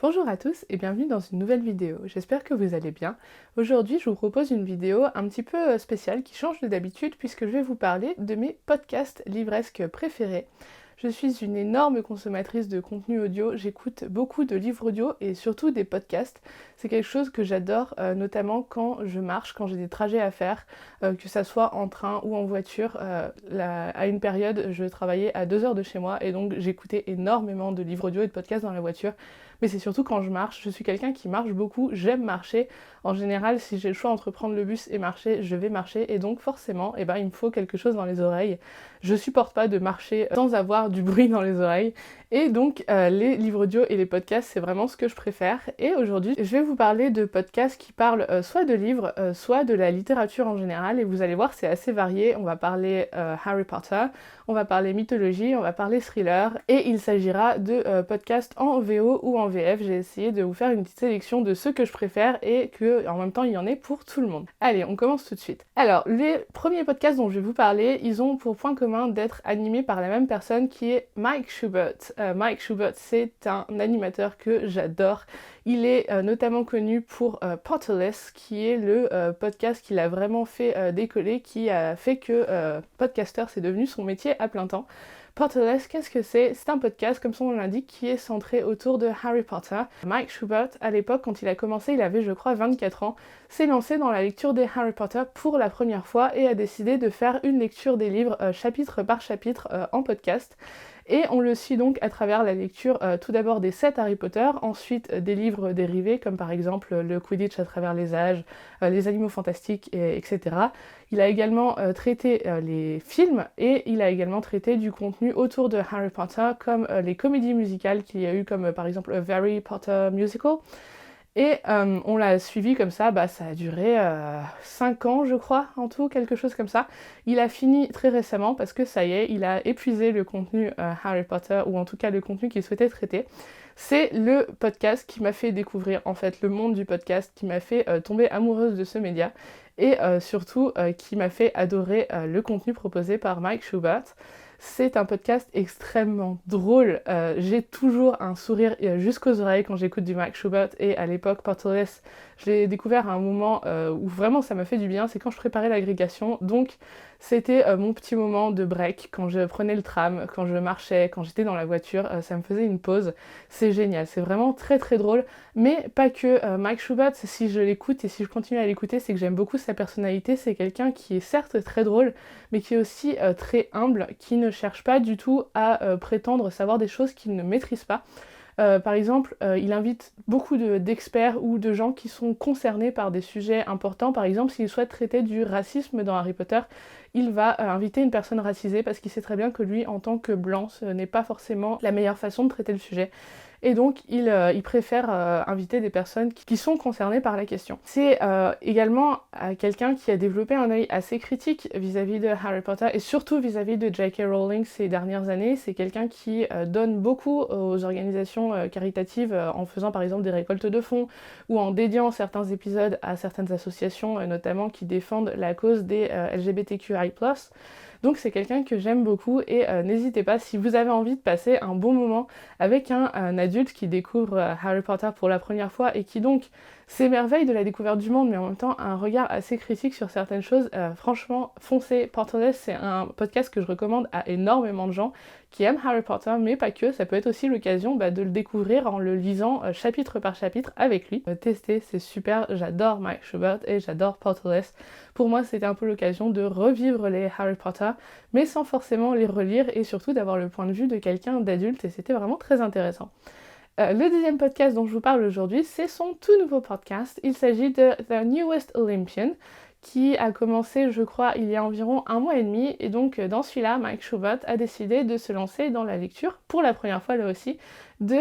Bonjour à tous et bienvenue dans une nouvelle vidéo, j'espère que vous allez bien. Aujourd'hui je vous propose une vidéo un petit peu spéciale qui change de d'habitude puisque je vais vous parler de mes podcasts livresques préférés. Je suis une énorme consommatrice de contenu audio, j'écoute beaucoup de livres audio et surtout des podcasts. C'est quelque chose que j'adore, notamment quand je marche, quand j'ai des trajets à faire, que ça soit en train ou en voiture. À une période, je travaillais à 2 heures de chez moi et donc j'écoutais énormément de livres audio et de podcasts dans la voiture. Mais c'est surtout quand je marche, je suis quelqu'un qui marche beaucoup, j'aime marcher. En général, si j'ai le choix entre prendre le bus et marcher, je vais marcher et donc forcément, il me faut quelque chose dans les oreilles. Je supporte pas de marcher sans avoir du bruit dans les oreilles. Et donc les livres audio et les podcasts, c'est vraiment ce que je préfère. Et aujourd'hui, je vais vous parler de podcasts qui parlent soit de livres, soit de la littérature en général. Et vous allez voir, c'est assez varié. On va parler Harry Potter, on va parler mythologie, on va parler thriller. Et il s'agira de podcasts en VO ou en VF. J'ai essayé de vous faire une petite sélection de ceux que je préfère et que en même temps, il y en ait pour tout le monde. Allez, on commence tout de suite. Alors, les premiers podcasts dont je vais vous parler, ils ont pour point commun d'être animés par la même personne qui est Mike Schubert. Mike Schubert, c'est un animateur que j'adore. Il est notamment connu pour Potterless, qui est le podcast qu'il a vraiment fait décoller, qui a fait que podcaster, c'est devenu son métier à plein temps. Potterless, qu'est-ce que c'est? C'est un podcast, comme son nom l'indique, qui est centré autour de Harry Potter. Mike Schubert, à l'époque, quand il a commencé, il avait, je crois, 24 ans, s'est lancé dans la lecture des Harry Potter pour la première fois et a décidé de faire une lecture des livres chapitre par chapitre en podcast. Et on le suit donc à travers la lecture tout d'abord des 7 Harry Potter, ensuite des livres dérivés comme par exemple le Quidditch à travers les âges, les animaux fantastiques, etc. Il a également traité les films et il a également traité du contenu autour de Harry Potter comme les comédies musicales qu'il y a eu comme par exemple A Harry Potter Musical. Et on l'a suivi comme ça, ça a duré 5 ans je crois en tout, quelque chose comme ça. Il a fini très récemment parce que ça y est, il a épuisé le contenu Harry Potter, ou en tout cas le contenu qu'il souhaitait traiter. C'est le podcast qui m'a fait découvrir en fait le monde du podcast, qui m'a fait tomber amoureuse de ce média et surtout qui m'a fait adorer le contenu proposé par Mike Schubert. C'est un podcast extrêmement drôle. J'ai toujours un sourire jusqu'aux oreilles quand j'écoute du Mike Schubert et à l'époque Potterless, je l'ai découvert à un moment où vraiment ça m'a fait du bien, c'est quand je préparais l'agrégation. Donc c'était mon petit moment de break, quand je prenais le tram, quand je marchais, quand j'étais dans la voiture, ça me faisait une pause. C'est génial, c'est vraiment très très drôle, mais pas que. Mike Schubert, si je l'écoute et si je continue à l'écouter, c'est que j'aime beaucoup sa personnalité. C'est quelqu'un qui est certes très drôle, mais qui est aussi très humble, qui ne cherche pas du tout à prétendre savoir des choses qu'il ne maîtrise pas. Par exemple, il invite beaucoup d'experts ou de gens qui sont concernés par des sujets importants. Par exemple, s'il souhaite traiter du racisme dans Harry Potter, il va inviter une personne racisée parce qu'il sait très bien que lui, en tant que blanc, ce n'est pas forcément la meilleure façon de traiter le sujet. Et donc, il préfère inviter des personnes qui sont concernées par la question. C'est également quelqu'un qui a développé un œil assez critique vis-à-vis de Harry Potter et surtout vis-à-vis de J.K. Rowling ces dernières années. C'est quelqu'un qui donne beaucoup aux organisations caritatives en faisant par exemple des récoltes de fonds ou en dédiant certains épisodes à certaines associations, notamment qui défendent la cause des LGBTQI+. Donc c'est quelqu'un que j'aime beaucoup et n'hésitez pas, si vous avez envie de passer un bon moment avec un adulte qui découvre Harry Potter pour la première fois et qui donc s'émerveille de la découverte du monde mais en même temps a un regard assez critique sur certaines choses, franchement foncez. Potterless, c'est un podcast que je recommande à énormément de gens qui aiment Harry Potter mais pas que, ça peut être aussi l'occasion de le découvrir en le lisant chapitre par chapitre avec lui. Testez, c'est super, j'adore Mike Schubert et j'adore Potterless. Pour moi c'était un peu l'occasion de revivre les Harry Potter mais sans forcément les relire et surtout d'avoir le point de vue de quelqu'un d'adulte et c'était vraiment très intéressant. Le deuxième podcast dont je vous parle aujourd'hui, c'est son tout nouveau podcast. Il s'agit de The Newest Olympian, qui a commencé, je crois, il y a environ 1 mois et demi. Et donc, dans celui-là, Mike Schubert a décidé de se lancer dans la lecture, pour la première fois là aussi, de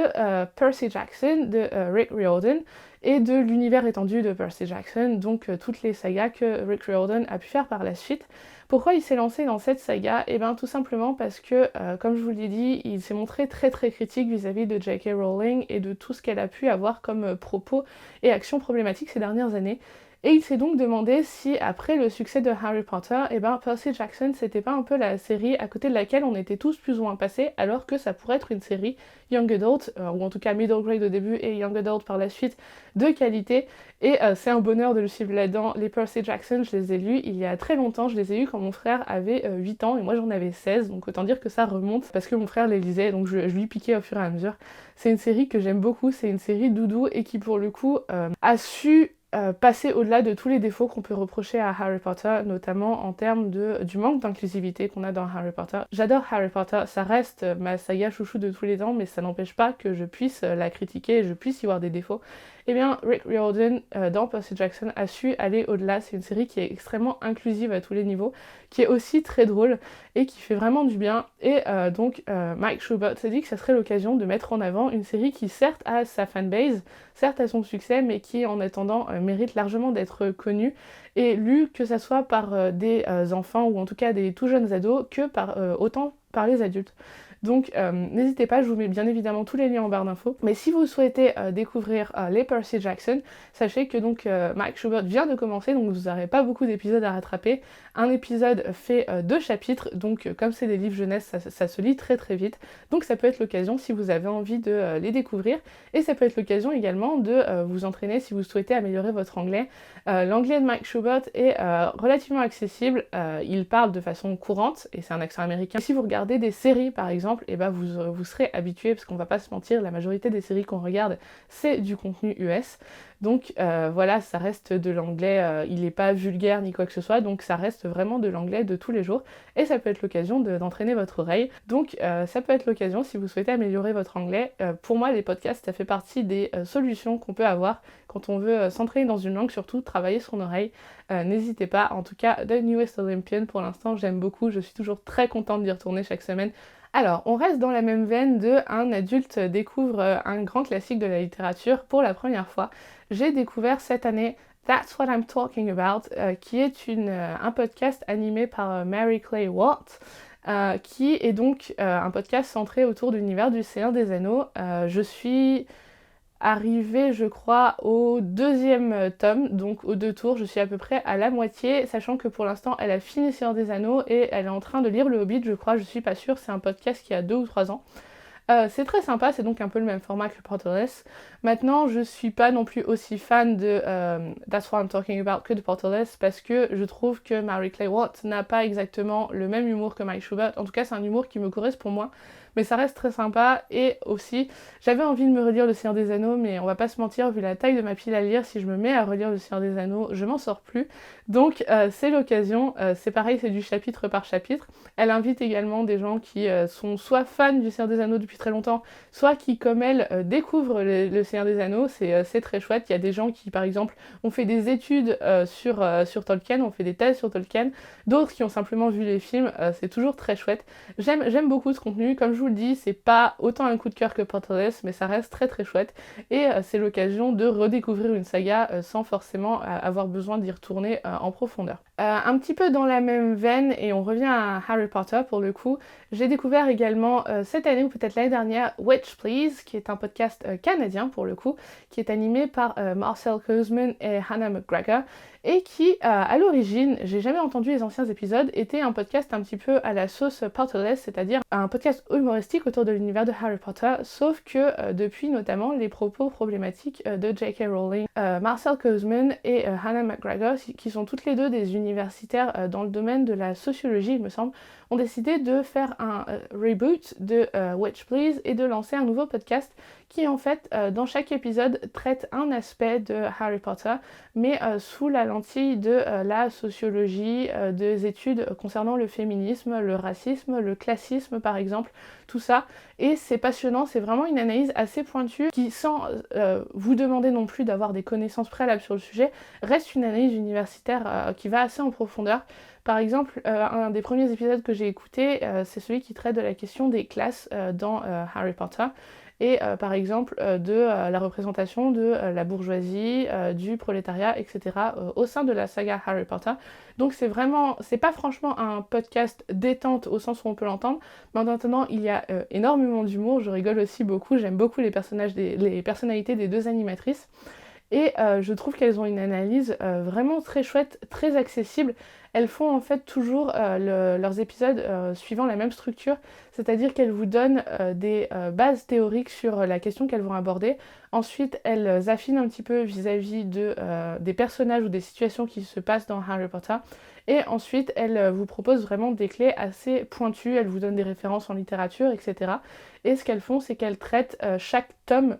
Percy Jackson, de Rick Riordan, et de l'univers étendu de Percy Jackson, donc toutes les sagas que Rick Riordan a pu faire par la suite. Pourquoi il s'est lancé dans cette saga? Eh bien tout simplement parce que, comme je vous l'ai dit, il s'est montré très très critique vis-à-vis de J.K. Rowling et de tout ce qu'elle a pu avoir comme propos et actions problématiques ces dernières années. Et il s'est donc demandé si après le succès de Harry Potter, Percy Jackson c'était pas un peu la série à côté de laquelle on était tous plus ou moins passés, alors que ça pourrait être une série young adult, ou en tout cas middle grade au début et young adult par la suite, de qualité. Et c'est un bonheur de le suivre là-dedans. Les Percy Jackson, je les ai lus il y a très longtemps, je les ai eus quand mon frère avait 8 ans et moi j'en avais 16, donc autant dire que ça remonte parce que mon frère les lisait, donc je lui piquais au fur et à mesure. C'est une série que j'aime beaucoup, c'est une série doudou et qui pour le coup a su passer au-delà de tous les défauts qu'on peut reprocher à Harry Potter, notamment en termes du manque d'inclusivité qu'on a dans Harry Potter. J'adore Harry Potter, ça reste ma saga chouchou de tous les temps, mais ça n'empêche pas que je puisse la critiquer et je puisse y voir des défauts. Eh bien, Rick Riordan dans Percy Jackson a su aller au-delà. C'est une série qui est extrêmement inclusive à tous les niveaux, qui est aussi très drôle et qui fait vraiment du bien. Et donc, Mike Schubert s'est dit que ça serait l'occasion de mettre en avant une série qui certes a sa fanbase, certes a son succès, mais qui en attendant mérite largement d'être connue et lue, que ça soit par des enfants ou en tout cas des tout jeunes ados, que par autant par les adultes. Donc n'hésitez pas, je vous mets bien évidemment tous les liens en barre d'infos. Mais si vous souhaitez découvrir les Percy Jackson, sachez que donc Mike Schubert vient de commencer, donc vous n'aurez pas beaucoup d'épisodes à rattraper. Un épisode fait 2 chapitres, donc comme c'est des livres jeunesse, ça se lit très très vite. Donc ça peut être l'occasion si vous avez envie de les découvrir. Et ça peut être l'occasion également de vous entraîner si vous souhaitez améliorer votre anglais. L'anglais de Mike Schubert est relativement accessible, il parle de façon courante, et c'est un accent américain. Et si vous regardez des séries par exemple, et vous serez habitué, parce qu'on va pas se mentir, la majorité des séries qu'on regarde, c'est du contenu US. Donc voilà, ça reste de l'anglais, il n'est pas vulgaire ni quoi que ce soit, donc ça reste vraiment de l'anglais de tous les jours, et ça peut être l'occasion d'entraîner votre oreille. Donc ça peut être l'occasion, si vous souhaitez améliorer votre anglais, pour moi les podcasts, ça fait partie des solutions qu'on peut avoir quand on veut s'entraîner dans une langue, surtout travailler son oreille. N'hésitez pas, en tout cas, The Newest Olympian, pour l'instant j'aime beaucoup, je suis toujours très contente d'y retourner chaque semaine. Alors, on reste dans la même veine de un adulte découvre un grand classique de la littérature pour la première fois. J'ai découvert cette année That's What I'm Talking About, qui est un podcast animé par Mary Clay Watt, qui est donc un podcast centré autour de l'univers du Seigneur des Anneaux. Je suis arrivée, je crois, au 2e tome, donc aux 2 tours, je suis à peu près à la moitié, sachant que pour l'instant, elle a fini Seigneur des Anneaux et elle est en train de lire Le Hobbit, je crois, je suis pas sûre, c'est un podcast qui a 2 ou 3 ans. C'est très sympa, c'est donc un peu le même format que Porterless. Maintenant, je suis pas non plus aussi fan de That's What I'm Talking About que de Porterless, parce que je trouve que Mary Clay Watt n'a pas exactement le même humour que Mike Schubert. En tout cas, c'est un humour qui me correspond moins, mais ça reste très sympa. Et aussi, j'avais envie de me relire Le Seigneur des Anneaux, mais on va pas se mentir, vu la taille de ma pile à lire, si je me mets à relire Le Seigneur des Anneaux, je m'en sors plus. Donc c'est l'occasion, c'est pareil, c'est du chapitre par chapitre. Elle invite également des gens qui sont soit fans du Seigneur des Anneaux depuis très longtemps, soit qui, comme elle, découvrent le Seigneur des Anneaux. C'est très chouette. Il y a des gens qui, par exemple, ont fait des études sur Tolkien, ont fait des thèses sur Tolkien, d'autres qui ont simplement vu les films. C'est toujours très chouette. J'aime beaucoup ce contenu. Comme je vous le dis, c'est pas autant un coup de cœur que Porterless, mais ça reste très très chouette. Et c'est l'occasion de redécouvrir une saga sans forcément avoir besoin d'y retourner en profondeur. Un petit peu dans la même veine, et on revient à Harry Potter pour le coup, j'ai découvert également cette année ou peut-être l'année dernière Witch Please, qui est un podcast canadien pour le coup, qui est animé par Marcel Koosman et Hannah McGregor, et qui, à l'origine, j'ai jamais entendu les anciens épisodes, était un podcast un petit peu à la sauce Potterless, c'est-à-dire un podcast humoristique autour de l'univers de Harry Potter, sauf que depuis notamment les propos problématiques de J.K. Rowling. Marcel Koosman et Hannah McGregor, qui sont toutes les deux des universitaires dans le domaine de la sociologie, il me semble, ont décidé de faire un reboot de Witch Please et de lancer un nouveau podcast qui en fait dans chaque épisode traite un aspect de Harry Potter, mais sous la lentille de la sociologie, des études concernant le féminisme, le racisme, le classisme par exemple, tout ça. Et c'est passionnant, c'est vraiment une analyse assez pointue qui, sans vous demander non plus d'avoir des connaissances préalables sur le sujet, reste une analyse universitaire qui va assez en profondeur. Par exemple, un des premiers épisodes que j'ai écouté, c'est celui qui traite de la question des classes dans Harry Potter. Et par exemple de la représentation de la bourgeoisie, du prolétariat, etc. Au sein de la saga Harry Potter. Donc c'est pas franchement un podcast détente au sens où on peut l'entendre, mais en attendant il y a énormément d'humour, je rigole aussi beaucoup, j'aime beaucoup les personnalités des 2 animatrices. Et je trouve qu'elles ont une analyse vraiment très chouette, très accessible. Elles font en fait toujours leurs épisodes suivant la même structure, c'est-à-dire qu'elles vous donnent des bases théoriques sur la question qu'elles vont aborder. Ensuite, elles affinent un petit peu vis-à-vis des personnages ou des situations qui se passent dans Harry Potter. Et ensuite, elles vous proposent vraiment des clés assez pointues, elles vous donnent des références en littérature, etc. Et ce qu'elles font, c'est qu'elles traitent chaque tome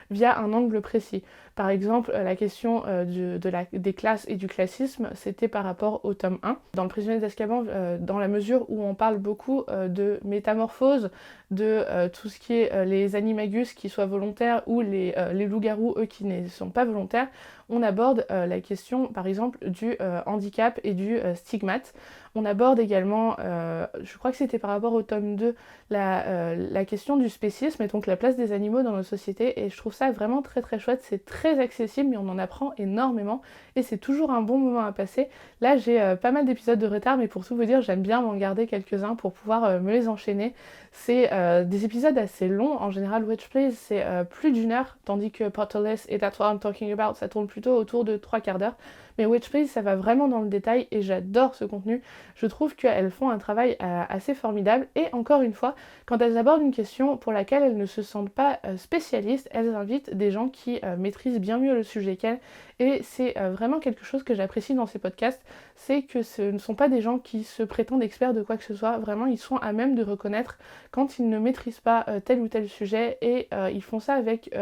via un angle précis. Par exemple, la question des classes et du classisme, c'était par rapport au tome 1. Dans Le Prisonnier d'Azkaban, dans la mesure où on parle beaucoup de métamorphose, de tout ce qui est les animagus qui soient volontaires ou les loups-garous, eux, qui ne sont pas volontaires, on aborde la question, par exemple, du handicap et du stigmate. On aborde également, je crois que c'était par rapport au tome 2, la question du spécisme et donc la place des animaux dans notre société, et je trouve ça vraiment très très chouette, c'est très accessible mais on en apprend énormément et c'est toujours un bon moment à passer. Là j'ai pas mal d'épisodes de retard, mais pour tout vous dire, j'aime bien m'en garder quelques-uns pour pouvoir me les enchaîner. C'est des épisodes assez longs, en général Witch Plays c'est plus d'une heure, tandis que Potterless et That's What I'm Talking About ça tourne plutôt autour de 3/4 d'heure. Mais Witch Plays ça va vraiment dans le détail et j'adore ce contenu. Je trouve qu'elles font un travail assez formidable et encore une fois, quand elles abordent une question pour laquelle elles ne se sentent pas spécialistes, elles invitent des gens qui maîtrisent bien mieux le sujet qu'elles, et c'est vraiment quelque chose que j'apprécie dans ces podcasts, c'est que ce ne sont pas des gens qui se prétendent experts de quoi que ce soit, vraiment ils sont à même de reconnaître quand ils ne maîtrisent pas tel ou tel sujet, et ils font ça avec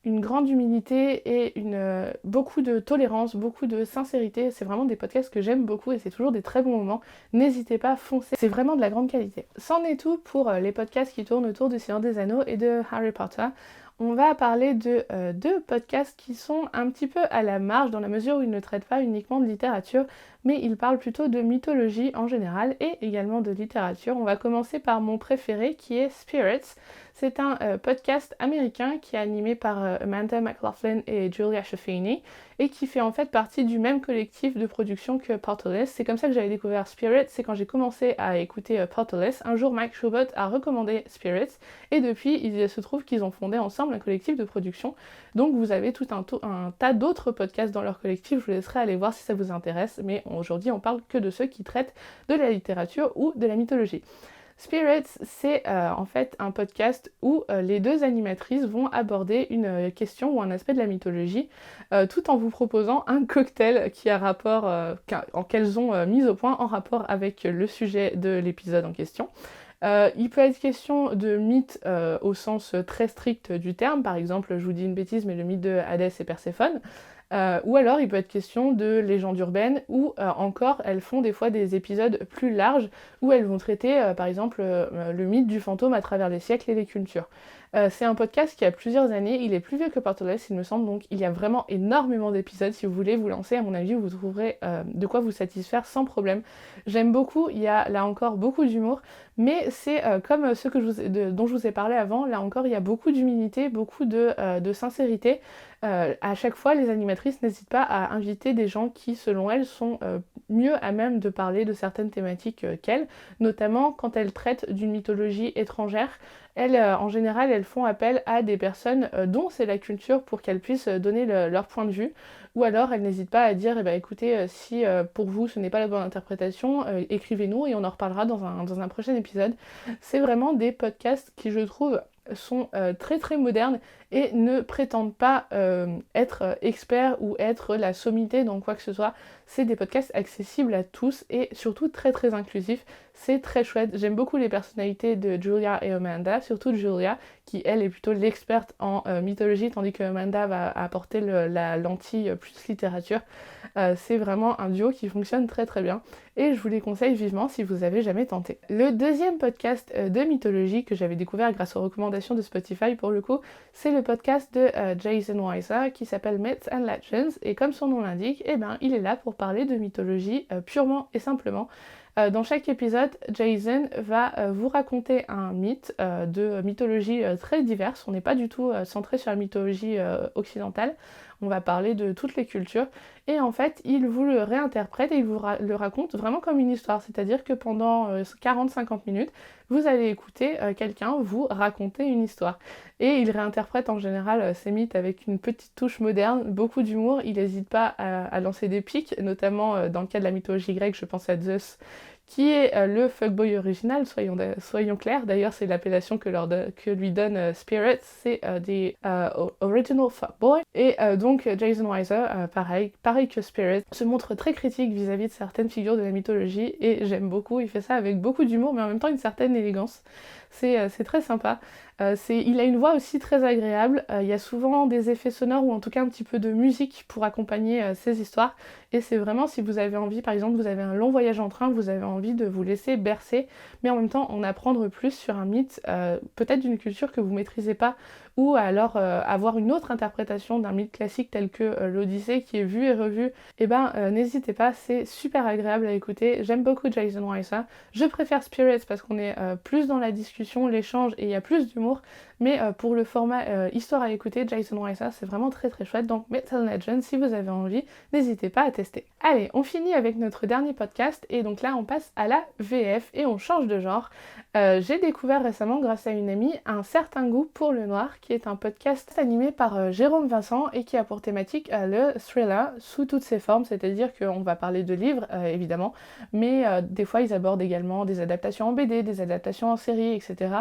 une grande humilité et beaucoup de tolérance, beaucoup de sincérité. C'est vraiment des podcasts que j'aime beaucoup et c'est toujours des très bons moments. N'hésitez pas, foncez, c'est vraiment de la grande qualité. C'en est tout pour les podcasts qui tournent autour du Seigneur des Anneaux et de Harry Potter. On va parler de deux podcasts qui sont un petit peu à la marge dans la mesure où ils ne traitent pas uniquement de littérature, mais ils parlent plutôt de mythologie en général et également de littérature. On va commencer par mon préféré qui est Spirits. C'est un podcast américain qui est animé par Amanda McLaughlin et Julia Shafini et qui fait en fait partie du même collectif de production que Potterless. C'est comme ça que j'avais découvert Spirits, c'est quand j'ai commencé à écouter Potterless. Un jour Mike Schubert a recommandé Spirits et depuis il se trouve qu'ils ont fondé ensemble un collectif de production. Donc vous avez tout un tas d'autres podcasts dans leur collectif, je vous laisserai aller voir si ça vous intéresse, mais aujourd'hui on parle que de ceux qui traitent de la littérature ou de la mythologie. Spirits, c'est en fait un podcast où les deux animatrices vont aborder une question ou un aspect de la mythologie, tout en vous proposant un cocktail qui a rapport, qu'elles ont mis au point en rapport avec le sujet de l'épisode en question. Il peut être question de mythes au sens très strict du terme, par exemple, je vous dis une bêtise, mais le mythe de Hadès et Perséphone. Ou alors il peut être question de légendes urbaines, ou encore elles font des fois des épisodes plus larges où elles vont traiter par exemple le mythe du fantôme à travers les siècles et les cultures. C'est un podcast qui a plusieurs années, il est plus vieux que Potterless il me semble, donc il y a vraiment énormément d'épisodes. Si vous voulez vous lancer, à mon avis vous trouverez de quoi vous satisfaire sans problème. J'aime beaucoup, il y a là encore beaucoup d'humour, mais c'est comme ceux dont je vous ai parlé avant, là encore il y a beaucoup d'humilité, beaucoup de sincérité. À chaque fois, les animatrices n'hésitent pas à inviter des gens qui, selon elles, sont mieux à même de parler de certaines thématiques qu'elles, notamment quand elles traitent d'une mythologie étrangère. Elles, en général, elles font appel à des personnes dont c'est la culture pour qu'elles puissent donner leur point de vue, ou alors elles n'hésitent pas à dire, eh ben, écoutez, si pour vous ce n'est pas la bonne interprétation, écrivez-nous et on en reparlera dans un prochain épisode. C'est vraiment des podcasts qui, je trouve, sont très très modernes et ne prétendent pas être experts ou être la sommité dans quoi que ce soit. C'est des podcasts accessibles à tous et surtout très très inclusifs. C'est très chouette. J'aime beaucoup les personnalités de Julia et Amanda, surtout Julia qui elle est plutôt l'experte en mythologie, tandis que Amanda va apporter la lentille plus littérature. C'est vraiment un duo qui fonctionne très très bien et je vous les conseille vivement si vous avez jamais tenté. Le deuxième podcast de mythologie que j'avais découvert grâce aux recommandations de Spotify pour le coup, c'est le podcast de Jason Weiser qui s'appelle Myths and Legends, et comme son nom l'indique, eh ben, il est là pour parler de mythologie purement et simplement. Dans chaque épisode, Jason va vous raconter un mythe de mythologie très diverse. On n'est pas du tout centré sur la mythologie occidentale. on va parler de toutes les cultures. Et en fait, il vous le réinterprète et il vous le raconte vraiment comme une histoire. C'est-à-dire que pendant 40-50 minutes, vous allez écouter quelqu'un vous raconter une histoire. Et il réinterprète en général ces mythes avec une petite touche moderne, beaucoup d'humour. Il n'hésite pas à lancer des pics, notamment dans le cas de la mythologie grecque, je pense à Zeus, qui est le fuckboy original, soyons clairs. D'ailleurs, c'est l'appellation que lui donne Spirit, c'est des original fuckboy. Et donc Jason Weiser, pareil que Spirit, se montre très critique vis-à-vis de certaines figures de la mythologie, et j'aime beaucoup. Il fait ça avec beaucoup d'humour, mais en même temps une certaine élégance. C'est très sympa. Il a une voix aussi très agréable. Il y a souvent des effets sonores ou en tout cas un petit peu de musique pour accompagner ces histoires. Et c'est vraiment, si vous avez envie, par exemple, vous avez un long voyage en train, vous avez envie de vous laisser bercer, mais en même temps en apprendre plus sur un mythe, peut-être d'une culture que vous maîtrisez pas, ou alors avoir une autre interprétation d'un mythe classique tel que l'Odyssée qui est vu et revu, et n'hésitez pas, c'est super agréable à écouter. J'aime beaucoup Jason Weiser. Je préfère Spirits parce qu'on est plus dans la discussion, l'échange, et il y a plus d'humour, mais pour le format histoire à écouter, Jason Weiser, c'est vraiment très très chouette. Donc Metal Legend, si vous avez envie, n'hésitez pas à tester. Allez, on finit avec notre dernier podcast, et donc là on passe à la VF et on change de genre. J'ai découvert récemment, grâce à une amie, Un certain goût pour le noir, qui est un podcast animé par Jérôme Vincent et qui a pour thématique le thriller sous toutes ses formes, c'est-à-dire qu'on va parler de livres évidemment, mais des fois ils abordent également des adaptations en BD, des adaptations en série, etc.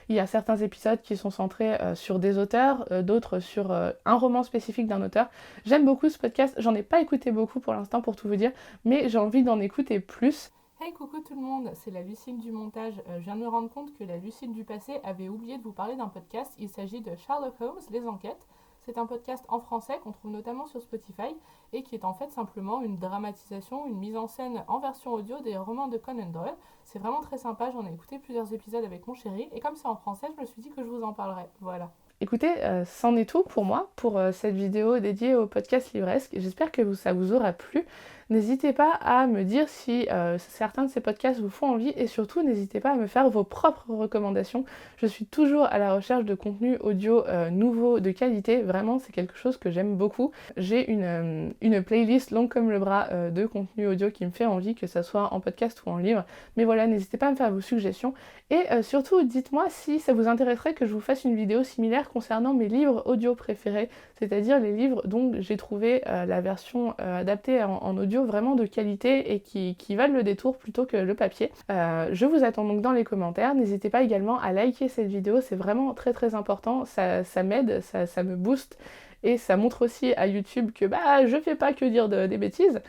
Il y a certains épisodes qui sont centrés sur des auteurs, d'autres sur un roman spécifique d'un auteur. J'aime beaucoup ce podcast, j'en ai pas écouté beaucoup pour l'instant pour tout vous dire, mais j'ai envie d'en écouter plus. Hey coucou tout le monde, c'est la Lucille du montage. Je viens de me rendre compte que la Lucille du passé avait oublié de vous parler d'un podcast. Il s'agit de Sherlock Holmes, Les Enquêtes. C'est un podcast en français qu'on trouve notamment sur Spotify et qui est en fait simplement une dramatisation, une mise en scène en version audio des romans de Conan Doyle. C'est vraiment très sympa, j'en ai écouté plusieurs épisodes avec mon chéri et comme c'est en français, je me suis dit que je vous en parlerais. Voilà. Écoutez, c'en est tout pour moi, pour cette vidéo dédiée au podcast livresque. J'espère que ça vous aura plu. N'hésitez pas à me dire si certains de ces podcasts vous font envie, et surtout n'hésitez pas à me faire vos propres recommandations. Je suis toujours à la recherche de contenu audio nouveau, de qualité. Vraiment, c'est quelque chose que j'aime beaucoup. J'ai une playlist longue comme le bras de contenu audio qui me fait envie, que ça soit en podcast ou en livre. Mais voilà, n'hésitez pas à me faire vos suggestions. Et surtout, dites-moi si ça vous intéresserait que je vous fasse une vidéo similaire concernant mes livres audio préférés, c'est-à-dire les livres dont j'ai trouvé la version adaptée en audio vraiment de qualité et qui valent le détour plutôt que le papier. Je vous attends donc dans les commentaires. N'hésitez pas également à liker cette vidéo, c'est vraiment très très important, ça m'aide, ça me booste. Et ça montre aussi à YouTube que je fais pas que dire des bêtises.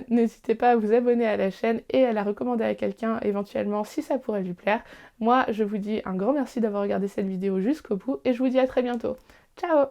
N'hésitez pas à vous abonner à la chaîne et à la recommander à quelqu'un éventuellement si ça pourrait lui plaire. Moi, je vous dis un grand merci d'avoir regardé cette vidéo jusqu'au bout et je vous dis à très bientôt. Ciao!